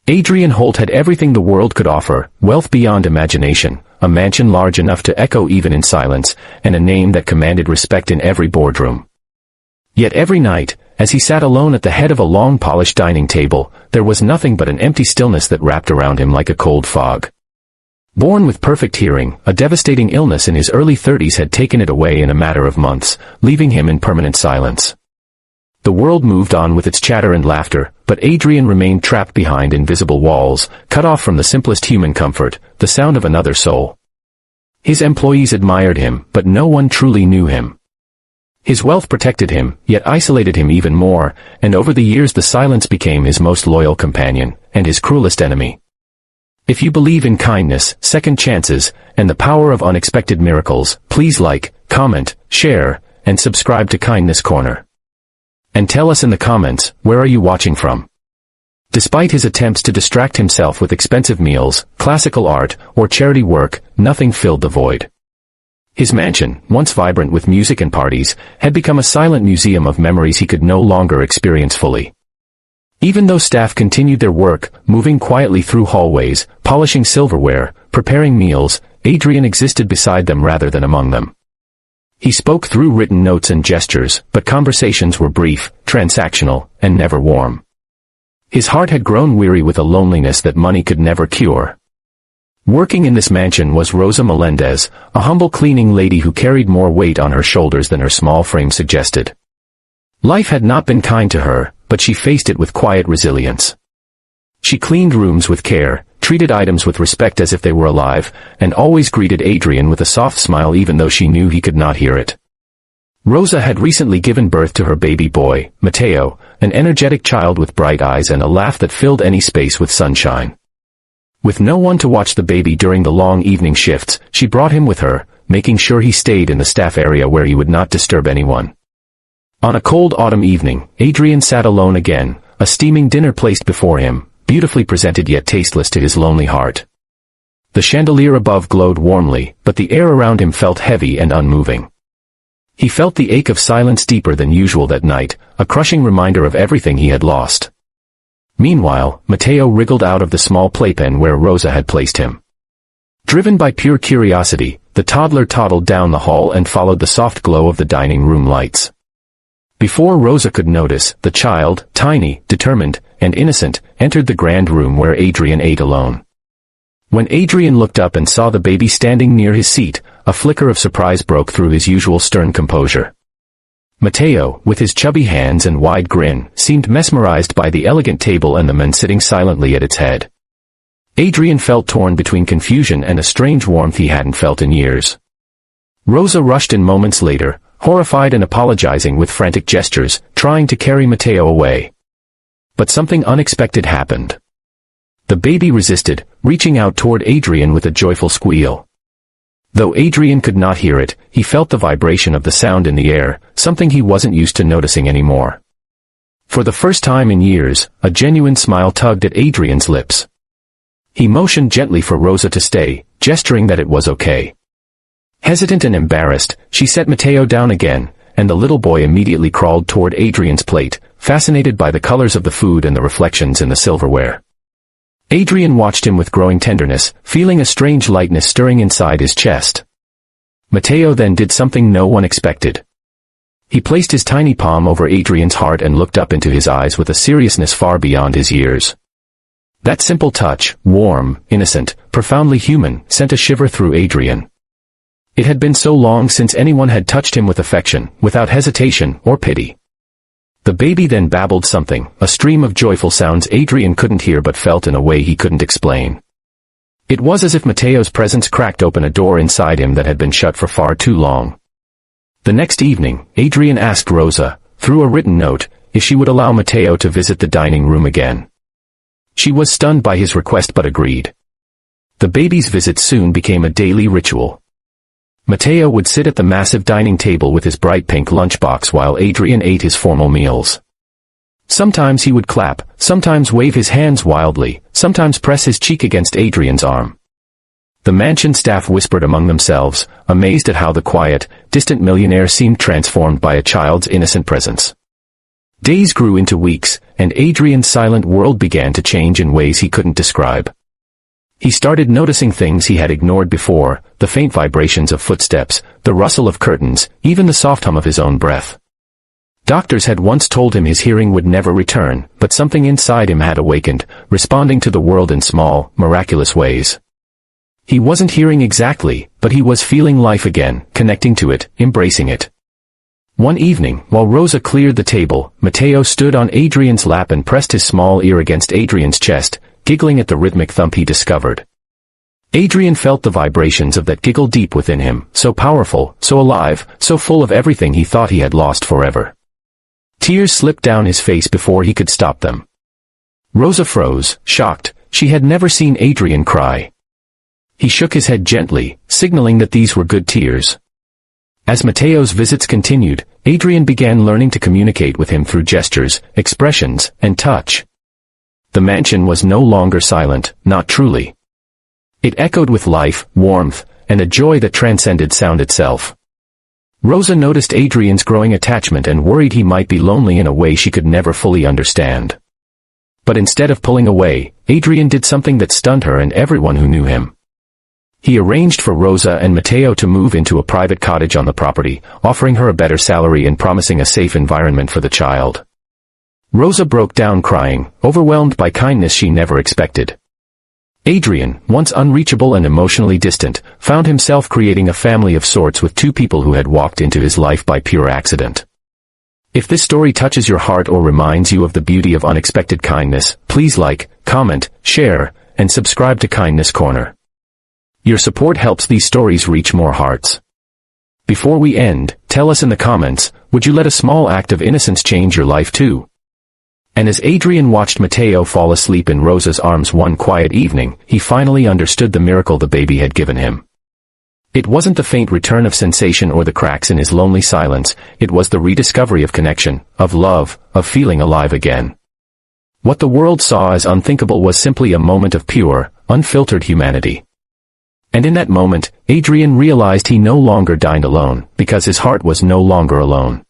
Adrian Holt had everything the world could offer, wealth beyond imagination, a mansion large enough to echo even in silence, and a name that commanded respect in every boardroom. Yet every night, as he sat alone at the head of a long polished dining table, there was nothing but an empty stillness that wrapped around him like a cold fog. Born with perfect hearing, a devastating illness in his early 30s had taken it away in a matter of months, leaving him in permanent silence. The world moved on with its chatter and laughter, but Adrian remained trapped behind invisible walls, cut off from the simplest human comfort, the sound of another soul. His employees admired him, but no one truly knew him. His wealth protected him, yet isolated him even more, and over the years the silence became his most loyal companion, and his cruelest enemy. If you believe in kindness, second chances, and the power of unexpected miracles, please like, comment, share, and subscribe to Kindness Corner. And tell us in the comments, where are you watching from? Despite his attempts to distract himself with expensive meals, classical art, or charity work, nothing filled the void. His mansion, once vibrant with music and parties, had become a silent museum of memories he could no longer experience fully. Even though staff continued their work, moving quietly through hallways, polishing silverware, preparing meals, Adrian existed beside them rather than among them. He spoke through written notes and gestures, but conversations were brief, transactional, and never warm. His heart had grown weary with a loneliness that money could never cure. Working in this mansion was Rosa Melendez, a humble cleaning lady who carried more weight on her shoulders than her small frame suggested. Life had not been kind to her, but she faced it with quiet resilience. She cleaned rooms with care, treated items with respect as if they were alive, and always greeted Adrian with a soft smile even though she knew he could not hear it. Rosa had recently given birth to her baby boy, Mateo, an energetic child with bright eyes and a laugh that filled any space with sunshine. With no one to watch the baby during the long evening shifts, she brought him with her, making sure he stayed in the staff area where he would not disturb anyone. On a cold autumn evening, Adrian sat alone again, a steaming dinner placed before him, beautifully presented yet tasteless to his lonely heart. The chandelier above glowed warmly, but the air around him felt heavy and unmoving. He felt the ache of silence deeper than usual that night, a crushing reminder of everything he had lost. Meanwhile, Mateo wriggled out of the small playpen where Rosa had placed him. Driven by pure curiosity, the toddler toddled down the hall and followed the soft glow of the dining room lights. Before Rosa could notice, the child, tiny, determined, and innocent, entered the grand room where Adrian ate alone. When Adrian looked up and saw the baby standing near his seat, a flicker of surprise broke through his usual stern composure. Mateo, with his chubby hands and wide grin, seemed mesmerized by the elegant table and the men sitting silently at its head. Adrian felt torn between confusion and a strange warmth he hadn't felt in years. Rosa rushed in moments later, horrified and apologizing with frantic gestures, trying to carry Mateo away. But something unexpected happened. The baby resisted, reaching out toward Adrian with a joyful squeal. Though Adrian could not hear it, he felt the vibration of the sound in the air, something he wasn't used to noticing anymore. For the first time in years, a genuine smile tugged at Adrian's lips. He motioned gently for Rosa to stay, gesturing that it was okay. Hesitant and embarrassed, she set Mateo down again, and the little boy immediately crawled toward Adrian's plate, fascinated by the colors of the food and the reflections in the silverware. Adrian watched him with growing tenderness, feeling a strange lightness stirring inside his chest. Mateo then did something no one expected. He placed his tiny palm over Adrian's heart and looked up into his eyes with a seriousness far beyond his years. That simple touch, warm, innocent, profoundly human, sent a shiver through Adrian. It had been so long since anyone had touched him with affection, without hesitation or pity. The baby then babbled something, a stream of joyful sounds Adrian couldn't hear but felt in a way he couldn't explain. It was as if Mateo's presence cracked open a door inside him that had been shut for far too long. The next evening, Adrian asked Rosa, through a written note, if she would allow Mateo to visit the dining room again. She was stunned by his request but agreed. The baby's visit soon became a daily ritual. Mateo would sit at the massive dining table with his bright pink lunchbox while Adrian ate his formal meals. Sometimes he would clap, sometimes wave his hands wildly, sometimes press his cheek against Adrian's arm. The mansion staff whispered among themselves, amazed at how the quiet, distant millionaire seemed transformed by a child's innocent presence. Days grew into weeks, and Adrian's silent world began to change in ways he couldn't describe. He started noticing things he had ignored before, the faint vibrations of footsteps, the rustle of curtains, even the soft hum of his own breath. Doctors had once told him his hearing would never return, but something inside him had awakened, responding to the world in small, miraculous ways. He wasn't hearing exactly, but he was feeling life again, connecting to it, embracing it. One evening, while Rosa cleared the table, Matteo stood on Adrian's lap and pressed his small ear against Adrian's chest, giggling at the rhythmic thump he discovered. Adrian felt the vibrations of that giggle deep within him, so powerful, so alive, so full of everything he thought he had lost forever. Tears slipped down his face before he could stop them. Rosa froze, shocked. She had never seen Adrian cry. He shook his head gently, signaling that these were good tears. As Matteo's visits continued, Adrian began learning to communicate with him through gestures, expressions, and touch. The mansion was no longer silent, not truly. It echoed with life, warmth, and a joy that transcended sound itself. Rosa noticed Adrian's growing attachment and worried he might be lonely in a way she could never fully understand. But instead of pulling away, Adrian did something that stunned her and everyone who knew him. He arranged for Rosa and Matteo to move into a private cottage on the property, offering her a better salary and promising a safe environment for the child. Rosa broke down crying, overwhelmed by kindness she never expected. Adrian, once unreachable and emotionally distant, found himself creating a family of sorts with two people who had walked into his life by pure accident. If this story touches your heart or reminds you of the beauty of unexpected kindness, please like, comment, share, and subscribe to Kindness Corner. Your support helps these stories reach more hearts. Before we end, tell us in the comments, would you let a small act of innocence change your life too? And as Adrian watched Matteo fall asleep in Rosa's arms one quiet evening, he finally understood the miracle the baby had given him. It wasn't the faint return of sensation or the cracks in his lonely silence, it was the rediscovery of connection, of love, of feeling alive again. What the world saw as unthinkable was simply a moment of pure, unfiltered humanity. And in that moment, Adrian realized he no longer dined alone, because his heart was no longer alone.